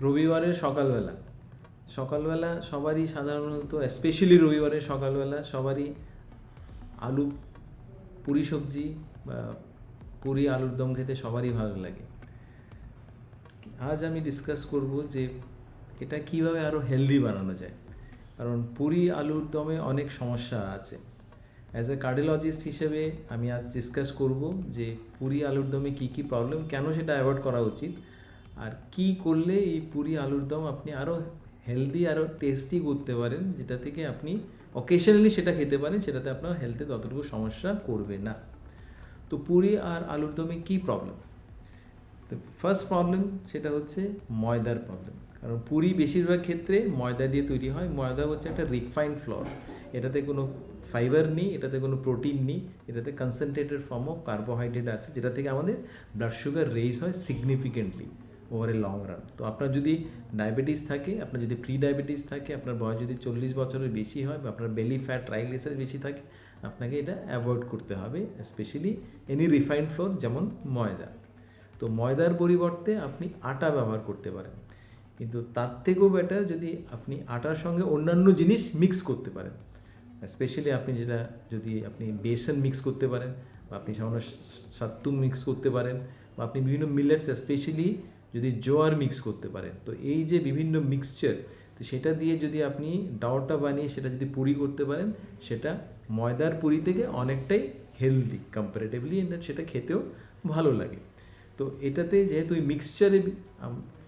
রবিবারের সকালবেলা সবারই সাধারণত, স্পেশালি রবিবারের সকালবেলা সবারই আলু পুরি সবজি বা পুরি আলুর দম খেতে সবারই ভালো লাগে। আজ আমি ডিসকাস করব যে এটা কিভাবে আরও হেলদি বানানো যায়, কারণ পুরি আলুর দমে অনেক সমস্যা আছে। অ্যাজ এ কার্ডিওলজিস্ট হিসেবে আমি আজ ডিসকাস করব যে পুরি আলুর দমে কী কী প্রবলেম, কেন সেটা অ্যাভয়েড করা উচিত, আর কি করলে এই পুরি আলুর দম আপনি আরও হেলদি আরও টেস্টি করতে পারেন, যেটা থেকে আপনি অকেশনালি সেটা খেতে পারেন, সেটাতে আপনার হেলথে ততটুকু সমস্যা করবে না। তো পুরি আর আলুর দমে কী প্রবলেম? তো ফার্স্ট প্রবলেম সেটা হচ্ছে ময়দার প্রবলেম। কারণ পুরি বেশিরভাগ ক্ষেত্রে ময়দা দিয়ে তৈরি হয়। ময়দা হচ্ছে একটা রিফাইন্ড ফ্লোর, এটাতে কোনো ফাইবার নেই, এটাতে কোনো প্রোটিন নেই, এটাতে কনসেন্ট্রেটেড ফর্ম অফ কার্বোহাইড্রেট আছে, যেটা থেকে আমাদের ব্লাড সুগার রেইজ হয় significantly over a long run. তো আপনার যদি ডায়াবেটিস থাকে, আপনার যদি প্রি ডায়াবেটিস থাকে, আপনার বয়স যদি 40 বছরের বেশি হয়, বা আপনার বেলি ফ্যাট ট্রাইগ্লিসারাইড বেশি থাকে, আপনাকে এটা অ্যাভয়েড করতে হবে, স্পেশালি এনি রিফাইন্ড ফ্লোর যেমন ময়দা। তো ময়দার পরিবর্তে আপনি আটা ব্যবহার করতে পারেন, কিন্তু তার থেকেও বেটার যদি আপনি আটার সঙ্গে অন্যান্য জিনিস মিক্স করতে পারেন। স্পেশালি আপনি যেটা যদি আপনি বেসন মিক্স করতে পারেন, বা আপনি সামান্য সাত্তু মিক্স করতে পারেন, বা আপনি বিভিন্ন মিলেটস স্পেশালি যদি জোয়ার মিক্স করতে পারেন। তো এই যে বিভিন্ন মিক্সচার, তো সেটা দিয়ে যদি আপনি ডাউটা বানিয়ে সেটা যদি পুরি করতে পারেন, সেটা ময়দার পুরি থেকে অনেকটাই হেলদি কম্পারেটিভলি, সেটা খেতেও ভালো লাগে। তো এটাতে যেহেতু ওই মিক্সচারে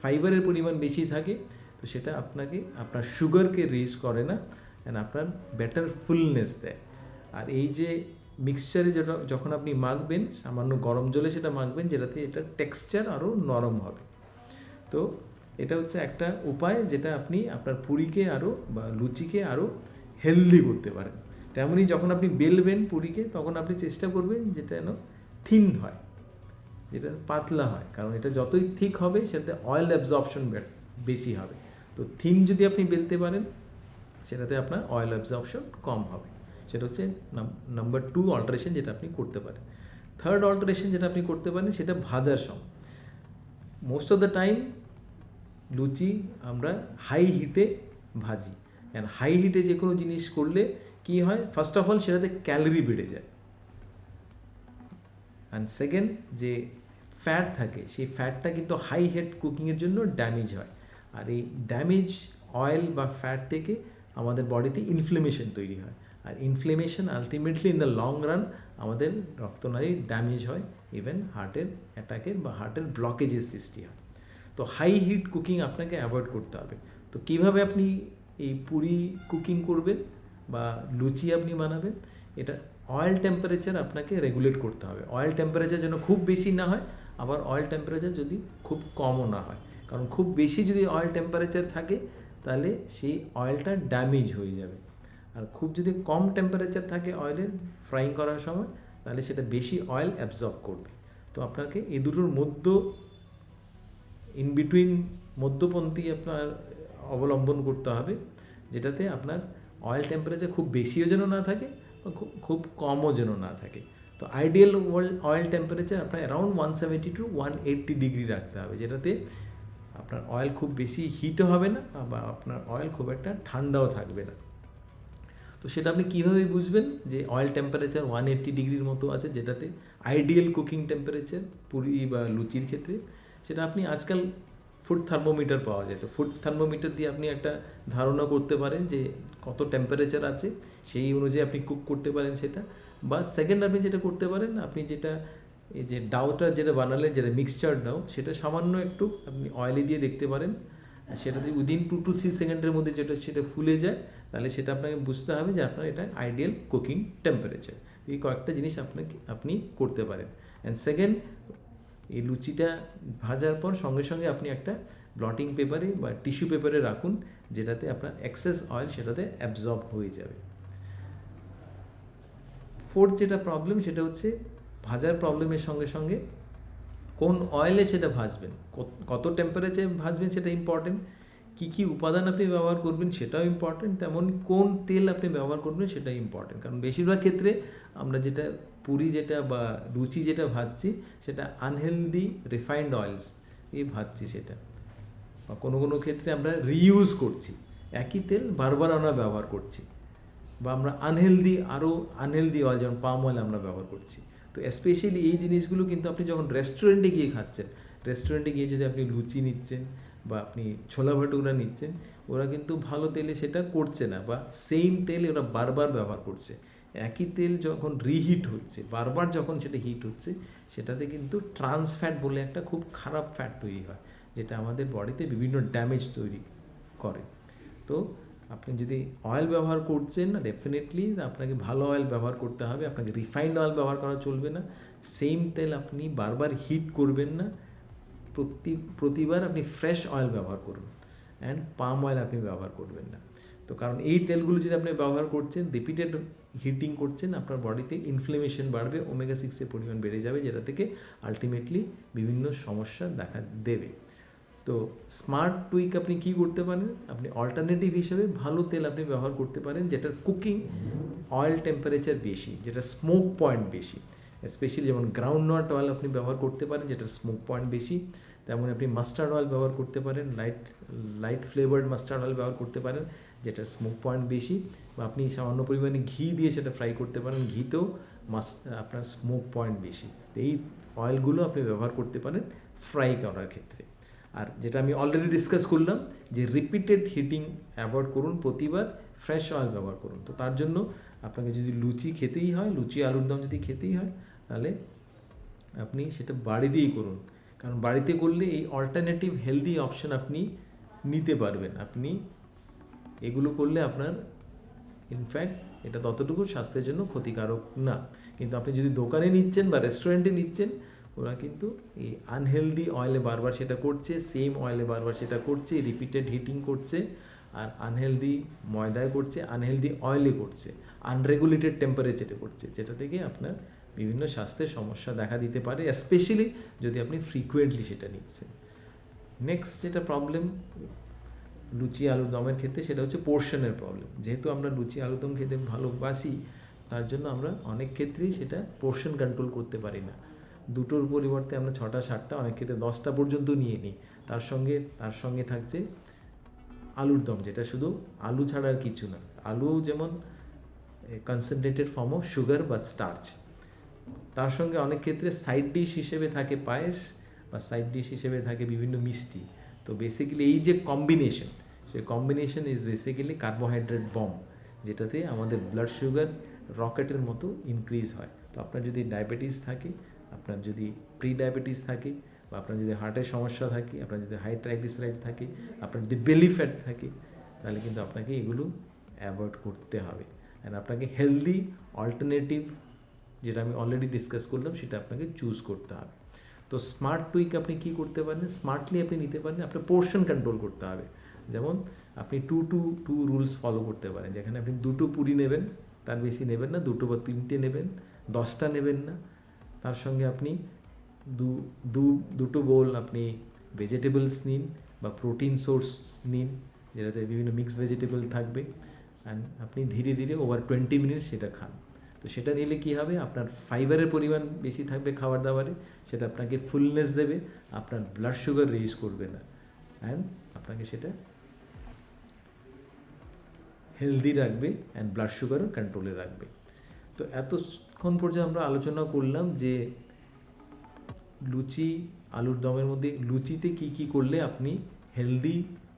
ফাইবারের পরিমাণ বেশি থাকে, তো সেটা আপনাকে আপনার সুগারকে রেজ করে না, অ্যান্ড আপনার বেটার ফুলনেস দেয়। আর এই যে মিক্সচারে যেটা যখন আপনি মাখবেন, সামান্য গরম জলে সেটা মাখবেন, যেটাতে এটার টেক্সচার আরও নরম হবে। তো এটা হচ্ছে একটা উপায় যেটা আপনি আপনার পুরিকে আরও বা লুচিকে আরও হেলদি করতে পারেন। তেমনই যখন আপনি বেলবেন পুরিকে, তখন আপনি চেষ্টা করবেন যেটা যেন থিন হয়, যেটা পাতলা হয়, কারণ এটা যতই থিক হবে সেটাতে অয়েল অ্যাবজর্পশন বেশি হবে। তো থিন যদি আপনি বেলতে পারেন, সেটাতে আপনার অয়েল অ্যাবজর্পশন কম হবে। সেটা হচ্ছে নাম্বার 2 অল্টারেশন যেটা আপনি করতে পারেন। থার্ড অল্টারেশন যেটা আপনি করতে পারেন, সেটা ভাজার সময়। মোস্ট অফ দ্য টাইম লুচি আমরা হাই হিটে ভাজি, অ্যান্ড হাই হিটে যে কোনো জিনিস করলে কি হয়, ফার্স্ট অফ অল সেটাতে ক্যালোরি বেড়ে যায়, অ্যান্ড সেকেন্ড যে ফ্যাট থাকে, সেই ফ্যাটটা কিন্তু হাই হিট কুকিংয়ের জন্য ড্যামেজ হয়। আর এই ড্যামেজ অয়েল বা ফ্যাট থেকে আমাদের বডিতে ইনফ্লেমেশন তৈরি হয়, আর inflammation ultimately in the long run আমাদের রক্তনালী ড্যামেজ হয়, ইভেন হার্টের অ্যাটাকের বা হার্টের ব্লকেজের সৃষ্টি হয়। তো হাই হিট কুকিং আপনাকে অ্যাভয়েড করতে হবে। তো কীভাবে আপনি এই পুরি কুকিং করবেন বা লুচি আপনি বানাবেন, এটা অয়েল টেম্পারেচার আপনাকে রেগুলেট করতে হবে। অয়েল টেম্পারেচার যেন খুব বেশি না হয়, আবার অয়েল টেম্পারেচার যদি খুব কমও না হয়, কারণ খুব বেশি যদি অয়েল টেম্পারেচার থাকে তাহলে সেই অয়েলটা ড্যামেজ হয়ে যাবে। আর খুব যদি কম টেম্পারেচার থাকে অয়েলের ফ্রাইং করার সময়, তাহলে সেটা বেশি অয়েল অ্যাবজর্ব করবে। তো আপনাকে এই দুটোর ইন বিটুইন মধ্যপন্থী আপনার অবলম্বন করতে হবে, যেটাতে আপনার অয়েল টেম্পারেচার খুব বেশিও যেন না থাকে, খুব কমও যেন না থাকে। তো আইডিয়াল অয়েল টেম্পারেচার আপনার অ্যারাউন্ড 170 to 180 ডিগ্রি রাখতে হবে, যেটাতে আপনার অয়েল খুব বেশি হিটও হবে না, বা আপনার অয়েল খুব একটা ঠান্ডাও থাকবে না। তো সেটা আপনি কীভাবে বুঝবেন যে অয়েল টেম্পারেচার 180 ডিগ্রির মতো আছে, যেটাতে আইডিয়াল কুকিং টেম্পারেচার পুরি বা লুচির ক্ষেত্রে? সেটা আপনি আজকাল ফুড থার্মোমিটার পাওয়া যায়, তো ফুড থার্মোমিটার দিয়ে আপনি একটা ধারণা করতে পারেন যে কত টেম্পারেচার আছে, সেই অনুযায়ী আপনি কুক করতে পারেন সেটা। বা সেকেন্ড আপনি যেটা করতে পারেন, আপনি যেটা এই যে ডাউটা যেটা বানালেন, যেটা মিক্সচার ডাউ, সেটা সামান্য একটু আপনি অয়েলে দিয়ে দেখতে পারেন, সেটা যদি উইদিন 2 to 3 সেকেন্ডের মধ্যে সেটা ফুলে যায়, তাহলে সেটা আপনাকে বুঝতে হবে যে আপনার এটা আইডিয়াল কুকিং টেম্পারেচার। এই কয়েকটা জিনিস আপনি করতে পারেন। অ্যান্ড সেকেন্ড, এই লুচিটা ভাজার পর সঙ্গে সঙ্গে আপনি একটা ব্লটিং পেপারে বা টিস্যু পেপারে রাখুন, যেটাতে আপনার এক্সেস অয়েল সেটাতে অ্যাবজর্ব হয়ে যাবে। ফোর্থ যেটা প্রবলেম, সেটা হচ্ছে ভাজার প্রবলেমের সঙ্গে সঙ্গে কোন অয়েলে সেটা ভাজবেন, কত টেম্পারেচারে ভাজবেন সেটা ইম্পর্টেন্ট, কী কী উপাদান আপনি ব্যবহার করবেন সেটাও ইম্পর্টেন্ট, তেমন কোন তেল আপনি ব্যবহার করবেন সেটাই ইম্পর্টেন্ট। কারণ বেশিরভাগ ক্ষেত্রে আমরা যেটা পুরি যেটা বা লুচি যেটা ভাজছি, সেটা আনহেলদি রিফাইন্ড অয়েলস এই ভাজছি সেটা। বা কোনো কোনো ক্ষেত্রে আমরা রিইউজ করছি, একই তেল বারবার আমরা ব্যবহার করছি, বা আমরা আরও আনহেলদি অয়েল যেমন পাম অয়েল আমরা ব্যবহার করছি। তো স্পেশালি এই জিনিসগুলো কিন্তু আপনি যখন রেস্টুরেন্টে গিয়ে খাচ্ছেন, রেস্টুরেন্টে গিয়ে যদি আপনি লুচি নিচ্ছেন বা আপনি ছোলা ভাটুরা নিচ্ছেন, ওরা কিন্তু ভালো তেলে সেটা করছে না, বা সেম তেল ওরা বারবার ব্যবহার করছে। একই তেল যখন রিহিট হচ্ছে, বারবার যখন সেটা হিট হচ্ছে, সেটাতে কিন্তু ট্রান্স ফ্যাট বলে একটা খুব খারাপ ফ্যাট তৈরি হয়, যেটা আমাদের বডিতে বিভিন্ন ড্যামেজ তৈরি করে। তো আপনি যদি অয়েল ব্যবহার করছেন না, ডেফিনেটলি আপনাকে ভালো অয়েল ব্যবহার করতে হবে, আপনাকে রিফাইন্ড অয়েল ব্যবহার করা চলবে না। সেম তেল আপনি বারবার হিট করবেন না, প্রতিবার আপনি ফ্রেশ অয়েল ব্যবহার করুন, অ্যান্ড পাম অয়েল আপনি ব্যবহার করবেন না। তো কারণ এই তেলগুলো যদি আপনি ব্যবহার করছেন, রিপিটেড হিটিং করছেন, আপনার বডিতে ইনফ্লেমেশন বাড়বে, ওমেগা 6-এর পরিমাণ বেড়ে যাবে, যেটা থেকে আলটিমেটলি বিভিন্ন সমস্যা দেখা দেবে। তো স্মার্ট টুইক আপনি কি করতে পারেন, আপনি অল্টারনেটিভ হিসেবে ভালো তেল আপনি ব্যবহার করতে পারেন, যেটার কুকিং অয়েল টেম্পারেচার বেশি, যেটা স্মোক পয়েন্ট বেশি। স্পেশালি যেমন গ্রাউন্ডনাট অয়েল আপনি ব্যবহার করতে পারেন, যেটার স্মোক পয়েন্ট বেশি। তেমন আপনি মাস্টার্ড অয়েল ব্যবহার করতে পারেন, লাইট ফ্লেভার্ড মাস্টার্ড অয়েল ব্যবহার করতে পারেন, যেটার স্মোক পয়েন্ট বেশি। বা আপনি সামান্য পরিমাণে ঘি দিয়ে সেটা ফ্রাই করতে পারেন, ঘিতেও আপনার স্মোক পয়েন্ট বেশি। তো এই অয়েলগুলো আপনি ব্যবহার করতে পারেন ফ্রাই করার ক্ষেত্রে। আর যেটা আমি অলরেডি ডিসকাস করলাম, যে রিপিটেড হিটিং অ্যাভয়েড করুন, প্রতিবার ফ্রেশ অয়েল ব্যবহার করুন। তো তার জন্য আপনাকে যদি লুচি খেতেই হয়, লুচি আলুর দম যদি খেতেই হয়, তাহলে আপনি সেটা বাড়ি দিয়েই করুন। কারণ বাড়িতে করলে এই অল্টারনেটিভ হেলদি অপশন আপনি নিতে পারবেন। আপনি এগুলো করলে আপনার ইনফ্যাক্ট এটা ততটুকু স্বাস্থ্যের জন্য ক্ষতিকারক না। কিন্তু আপনি যদি দোকানে নিচ্ছেন বা রেস্টুরেন্টে নিচ্ছেন, ওরা কিন্তু এই আনহেলদি অয়েলে বারবার সেটা করছে, সেম অয়েলে বারবার সেটা করছে, রিপিটেড হিটিং করছে, আর আনহেলদি ময়দায় করছে, আনহেলদি অয়েলে করছে, আনরেগুলেটেড টেম্পারেচারে করছে, যেটা থেকে আপনার বিভিন্ন স্বাস্থ্যের সমস্যা দেখা দিতে পারে, স্পেশালি যদি আপনি ফ্রিকুয়েন্টলি সেটা নিচ্ছেন। নেক্সট যেটা প্রবলেম লুচি আলুর দমের ক্ষেত্রে, সেটা হচ্ছে পোর্শনের প্রবলেম। যেহেতু আমরা লুচি আলুর দম খেতে ভালোবাসি, তার জন্য আমরা অনেক ক্ষেত্রেই সেটা পোর্শন কন্ট্রোল করতে পারি না। দুটোর পরিবর্তে আমরা 6টা 7টা, অনেক ক্ষেত্রে 10টা পর্যন্ত নিয়ে নিই। তার সঙ্গে থাকছে আলুর দম, যেটা শুধু আলু ছাড়া আর কিছু না। আলু যেমন কনসেন্ট্রেটেড ফর্ম অফ সুগার বা স্টার্চ, তার সঙ্গে অনেক ক্ষেত্রে সাইড ডিশ হিসেবে থাকে পায়েস, বা সাইড ডিশ হিসেবে থাকে বিভিন্ন মিষ্টি। তো বেসিক্যালি এই যে কম্বিনেশন, সেই combination is basically carbohydrate bomb, যেটাতে আমাদের ব্লাড সুগার রকেটের মতো ইনক্রিজ হয়। তো আপনার যদি ডায়াবেটিস থাকে, আপনার যদি প্রি ডায়াবেটিস থাকে, বা আপনার যদি হার্টের সমস্যা থাকে, আপনার যদি হাই ট্রাইগ্লিসারাইড থাকে, আপনার যদি বেলি ফ্যাট থাকে, তাহলে কিন্তু আপনাকে এগুলো অ্যাভয়েড করতে হবে। অ্যান্ড আপনাকে হেলদি অল্টারনেটিভ, যেটা আমি অলরেডি ডিসকাস করলাম, সেটা আপনাকে চুজ করতে হবে। তো স্মার্ট টুইক আপনি কী করতে পারেন, স্মার্টলি আপনি নিতে পারেন, আপনার পোর্শন কন্ট্রোল করতে হবে। যেমন আপনি 2-2-2 রুলস ফলো করতে পারেন, যেখানে আপনি 2টো পুরি নেবেন, তার বেশি নেবেন না, 2টো বা 3টে নেবেন, 10টা নেবেন না। তার সঙ্গে আপনি দুটো বোল আপনি ভেজিটেবলস নিন, বা প্রোটিন সোর্স নিন, যেটাতে বিভিন্ন মিক্স ভেজিটেবল থাকবে, অ্যান্ড আপনি ধীরে ধীরে ওভার 20 মিনিটস সেটা খান। তো সেটা নিলে কী হবে, আপনার ফাইবারের পরিমাণ বেশি থাকবে খাবার দাবারে, সেটা আপনাকে ফুলনেস দেবে, আপনার ব্লাড সুগার রেইজ করবে না, অ্যান্ড আপনাকে সেটা হেলদি রাখবে, অ্যান্ড ব্লাড সুগারও কন্ট্রোলে রাখবে। তো এতক্ষণ পর্যন্ত আমরা আলোচনা করলাম যে লুচি আলুর দমের মধ্যে লুচিতে কি কি করলে আপনি হেলদি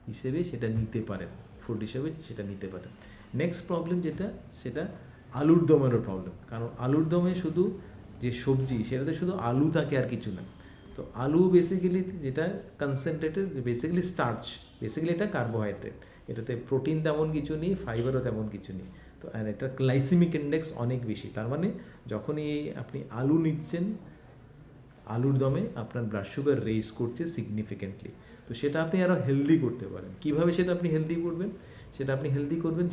হিসেবে সেটা নিতে পারেন, ফুড হিসেবে সেটা নিতে পারেন। নেক্সট প্রবলেম যেটা, সেটা আলুর দমেরও প্রবলেম। কারণ আলুর দমে শুধু যে সবজি, সেটাতে শুধু আলু থাকে আর কিছু না। তো আলু বেসিক্যালি যেটা কনসেন্ট্রেটেড, বেসিক্যালি স্টার্চ, বেসিক্যালি এটা কার্বোহাইড্রেট, এটাতে প্রোটিন তেমন কিছু নেই, ফাইবারও তেমন কিছু নেই। তো আর এটা গ্লাইসেমিক ইন্ডেক্স অনেক বেশি। তার মানে যখনই আপনি আলু নিচ্ছেন আলুর দমে, আপনার ব্লাড সুগার রেইজ করছে সিগনিফিকেন্টলি। তো সেটা আপনি আরও হেলদি করতে পারেন। কীভাবে সেটা আপনি হেলদি করবেন,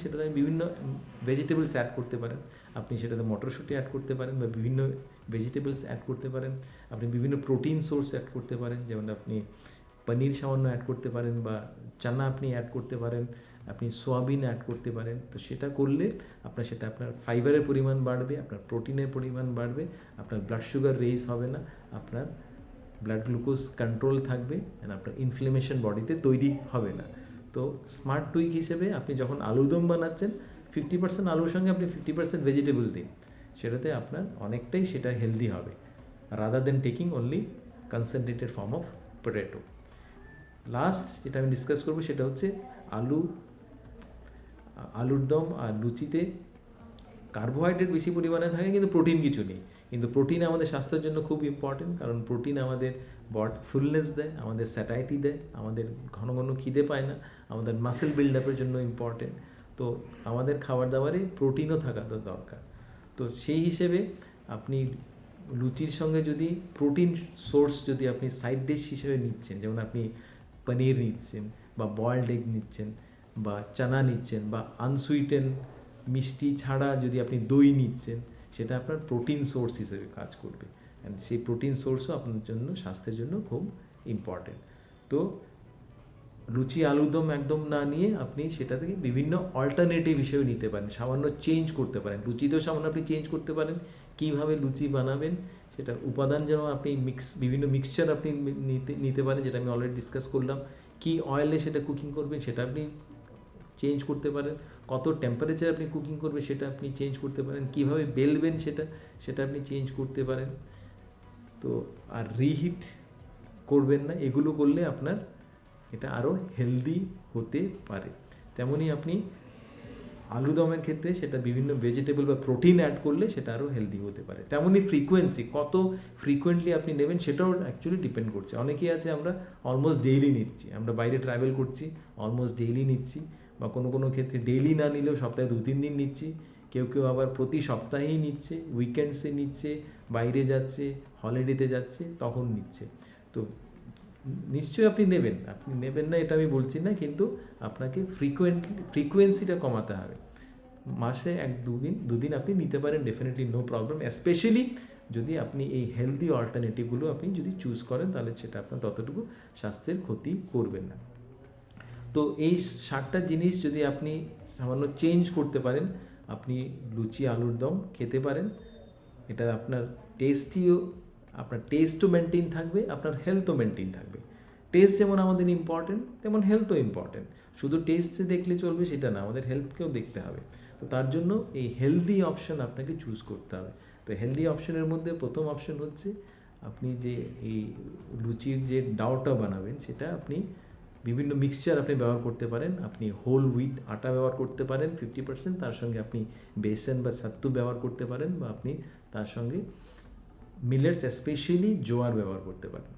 সেটাতে বিভিন্ন ভেজিটেবলস অ্যাড করতে পারেন। আপনি সেটাতে মটরশুঁটি অ্যাড করতে পারেন, বা বিভিন্ন ভেজিটেবলস অ্যাড করতে পারেন। আপনি বিভিন্ন প্রোটিন সোর্স অ্যাড করতে পারেন, যেমন আপনি পনির সামান্য অ্যাড করতে পারেন, বা চানা আপনি অ্যাড করতে পারেন, আপনি সোয়াবিন অ্যাড করতে পারেন। তো সেটা করলে আপনার ফাইবারের পরিমাণ বাড়বে, আপনার প্রোটিনের পরিমাণ বাড়বে, আপনার ব্লাড সুগার রেইজ হবে না, আপনার ব্লাড গ্লুকোজ কন্ট্রোল থাকবে অ্যান্ড আপনার ইনফ্লেমেশন বডিতে তৈরি হবে না। তো স্মার্ট টুইক হিসেবে আপনি যখন আলুদম বানাচ্ছেন 50% আলুর সঙ্গে আপনি 50% ভেজিটেবল দিন, সেটাতে আপনার অনেকটাই সেটা হেলদি হবে, rather than taking only concentrated form of potato. Last যেটা আমি ডিসকাস করবো সেটা হচ্ছে আলুর দম আর লুচিতে কার্বোহাইড্রেট বেশি পরিমাণে থাকে কিন্তু প্রোটিন কিছু নেই। কিন্তু প্রোটিন আমাদের স্বাস্থ্যের জন্য খুব ইম্পর্টেন্ট, কারণ প্রোটিন আমাদের ফুলনেস দেয়, আমাদের স্যাটাইটি দেয়, আমাদের ঘন ঘন খিদে পায় না, আমাদের মাসেল বিল্ড আপের জন্য ইম্পর্টেন্ট। তো আমাদের খাবার দাবারে প্রোটিনও থাকা তো দরকার। তো সেই হিসেবে আপনি লুচির সঙ্গে যদি প্রোটিন সোর্স যদি আপনি সাইড ডিশ হিসেবে নিচ্ছেন, যেমন আপনি পনির নিচ্ছেন বা বয়েলড এগ নিচ্ছেন বা চানা নিচ্ছেন বা আনসুইটেন মিষ্টি ছাড়া যদি আপনি দই নিচ্ছেন, সেটা আপনার প্রোটিন সোর্স হিসেবে কাজ করবে, অ্যান্ড সেই প্রোটিন সোর্সও আপনার জন্য স্বাস্থ্যের জন্য খুব ইম্পর্টেন্ট। তো লুচি আলুদম একদম না নিয়ে আপনি সেটা থেকে বিভিন্ন অল্টারনেটিভ হিসেবে নিতে পারেন, সামান্য চেঞ্জ করতে পারেন। লুচিতেও সামান্য আপনি চেঞ্জ করতে পারেন, কীভাবে লুচি বানাবেন সেটা উপাদান, যেমন আপনি বিভিন্ন মিক্সচার আপনি নিতে পারেন, যেটা আমি অলরেডি ডিসকাস করলাম। কি অয়েলে সেটা কুকিং করবেন সেটা আপনি চেঞ্জ করতে পারেন, কত টেম্পারেচার আপনি কুকিং করবেন সেটা আপনি চেঞ্জ করতে পারেন, কীভাবে বেলবেন সেটা আপনি চেঞ্জ করতে পারেন। তো আর রিহিট করবেন না, এগুলো করলে আপনার এটা আরও হেলদি হতে পারে। তেমনই আপনি আলুদমের ক্ষেত্রে সেটা বিভিন্ন ভেজিটেবল বা প্রোটিন অ্যাড করলে সেটা আরও হেলদি হতে পারে। তেমনই ফ্রিকোয়েন্সি, কত ফ্রিকোয়েন্টলি আপনি নেবেন সেটাও অ্যাকচুয়ালি ডিপেন্ড করছে। অনেকেই আছে আমরা অলমোস্ট ডেইলি নিচ্ছি, আমরা বাইরে ট্রাভেল করছি অলমোস্ট ডেইলি নিচ্ছি, বা কোনো কোনো ক্ষেত্রে ডেইলি না নিলেও সপ্তাহে 2-3 দিন নিচ্ছি, কেউ কেউ আবার প্রতি সপ্তাহেই নিচ্ছে, উইকেন্ডসে নিচ্ছে, বাইরে যাচ্ছে, হলিডেতে যাচ্ছে তখন নিচ্ছে। তো নিশ্চয়ই আপনি নেবেন না এটা আমি বলছি না, কিন্তু আপনাকে ফ্রিকোয়েন্সিটা কমাতে হবে। মাসে 1-2 দিন আপনি নিতে পারেন, ডেফিনেটলি নো প্রবলেম, স্পেশালি যদি আপনি এই হেলদি অল্টারনেটিভগুলো আপনি যদি চুজ করেন, তাহলে সেটা আপনার ততটুকু স্বাস্থ্যের ক্ষতি করবে না। তো এই 7টা জিনিস যদি আপনি সামান্য চেঞ্জ করতে পারেন, আপনি লুচি আলুর দম খেতে পারেন। এটা আপনার টেস্টও মেনটেন থাকবে, আপনার হেলথও মেনটেন থাকবে। টেস্ট যেমন আমাদের ইম্পর্টেন্ট, তেমন হেলথও ইম্পর্টেন্ট। শুধু টেস্টে দেখলে চলবে সেটা না, আমাদের হেলথকেও দেখতে হবে। তো তার জন্য এই হেলদি অপশন আপনাকে চুজ করতে হবে। তো হেলদি অপশনের মধ্যে প্রথম অপশন হচ্ছে আপনি যে এই লুচির যে ডাউটা বানাবেন, সেটা আপনি বিভিন্ন মিক্সচার আপনি ব্যবহার করতে পারেন। আপনি হোল হুইট আটা ব্যবহার করতে পারেন 50%, তার সঙ্গে আপনি বেসন বা সাত্তু ব্যবহার করতে পারেন, বা আপনি তার সঙ্গে মিলেটস স্পেশালি জোয়ার ব্যবহার করতে পারেন।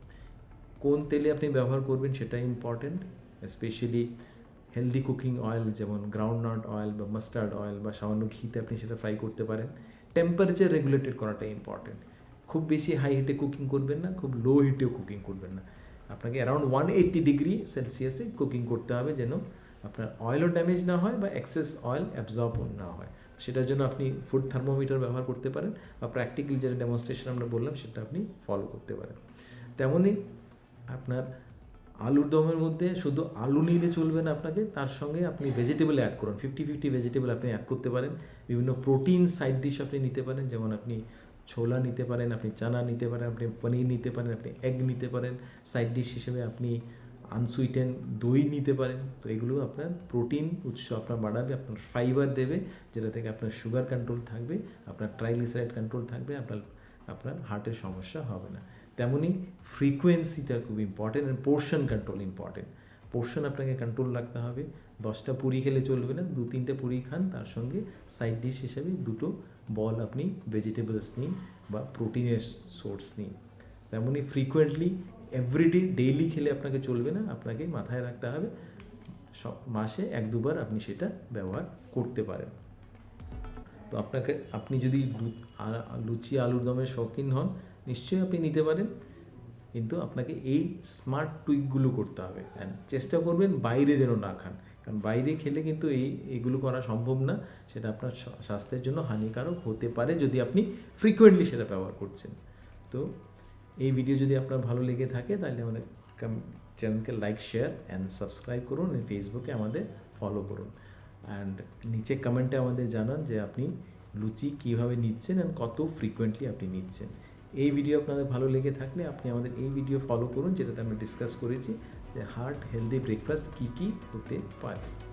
কোন তেলে আপনি ব্যবহার করবেন সেটা important, specially healthy cooking oil যেমন গ্রাউন্ডনাট অয়েল বা মাস্টার্ড অয়েল বা সামান্য ঘিতে আপনি সেটা ফ্রাই করতে পারেন। টেম্পারেচার রেগুলেটেড করাটা ইম্পর্টেন্ট, খুব বেশি হাই হিটে কুকিং করবেন না, খুব লো হিটেও কুকিং করবেন না। আপনাকে অ্যারাউন্ড 180 ডিগ্রি সেলসিয়াসে কুকিং করতে হবে, যেন আপনার অয়েলও ড্যামেজ না হয় বা এক্সেস অয়েল অ্যাবজর্ব না হয়। সেটার জন্য আপনি ফুড থার্মোমিটার ব্যবহার করতে পারেন, বা প্র্যাকটিক্যাল যেটা ডেমনস্ট্রেশন আমরা বললাম সেটা আপনি ফলো করতে পারেন। তেমনই আপনার আলুর দমের মধ্যে শুধু আলু নিলে চলবে না, আপনাকে তার সঙ্গে আপনি ভেজিটেবল অ্যাড করুন, 50-50 ভেজিটেবল আপনি অ্যাড করতে পারেন। বিভিন্ন প্রোটিন সাইড ডিশ আপনি নিতে পারেন, যেমন আপনি ছোলা নিতে পারেন, আপনি চানা নিতে পারেন, আপনি পনির নিতে পারেন, আপনি এগ নিতে পারেন। সাইড ডিশ হিসেবে আপনি আনসুইটেন দই নিতে পারেন। তো এগুলো আপনার প্রোটিন উৎস আপনার বাড়াবে, আপনার ফাইবার দেবে, যেটা থেকে আপনার সুগার কন্ট্রোল থাকবে, আপনার ট্রাইগ্লিসারাইড কন্ট্রোল থাকবে, আপনার হার্টের সমস্যা হবে না। তেমনই ফ্রিকোয়েন্সিটা খুব important, and portion control important. Portion আপনাকে কন্ট্রোল রাখতে হবে, 10টা পুরি খেলে চলবে না, 2-3টে পুরি খান, তার সঙ্গে সাইড ডিশ হিসেবে 2টো বল আপনি ভেজিটেবলস নিন বা প্রোটিনের সোর্স নিন। তেমনই ফ্রিকোয়েন্টলি এভরিডে ডেইলি খেলে আপনাকে চলবে না, আপনাকে মাথায় রাখতে হবে মাসে 1-2বার আপনি সেটা ব্যবহার করতে পারেন। তো আপনি যদি লুচি আলুর দমের শৌখিন হন, নিশ্চয়ই আপনি নিতে পারেন, কিন্তু আপনাকে এই স্মার্ট টুইকগুলো করতে হবে, অ্যান্ড চেষ্টা করবেন বাইরে যেন না খান, কারণ বাইরে খেলে কিন্তু এইগুলো করা সম্ভব না, সেটা আপনার স্বাস্থ্যের জন্য হানিকারক হতে পারে যদি আপনি ফ্রিকোয়েন্টলি সেটা ব্যবহার করছেন। তো এই ভিডিও যদি আপনার ভালো লেগে থাকে, তাহলে আমাদের চ্যানেলকে লাইক, শেয়ার অ্যান্ড সাবস্ক্রাইব করুন, ফেসবুকে আমাদের ফলো করুন, অ্যান্ড নিচে কমেন্টে আমাদের জানান যে আপনি লুচি কীভাবে নিচ্ছেন অ্যান্ড কত ফ্রিকোয়েন্টলি আপনি নিচ্ছেন। এই ভিডিও আপনাদের ভালো লেগে থাকলে আপনি আমাদের এই ভিডিও ফলো করুন, যেটাতে আমরা ডিসকাস করেছি যে হার্ট হেলদি ব্রেকফাস্ট কী কী হতে পারে।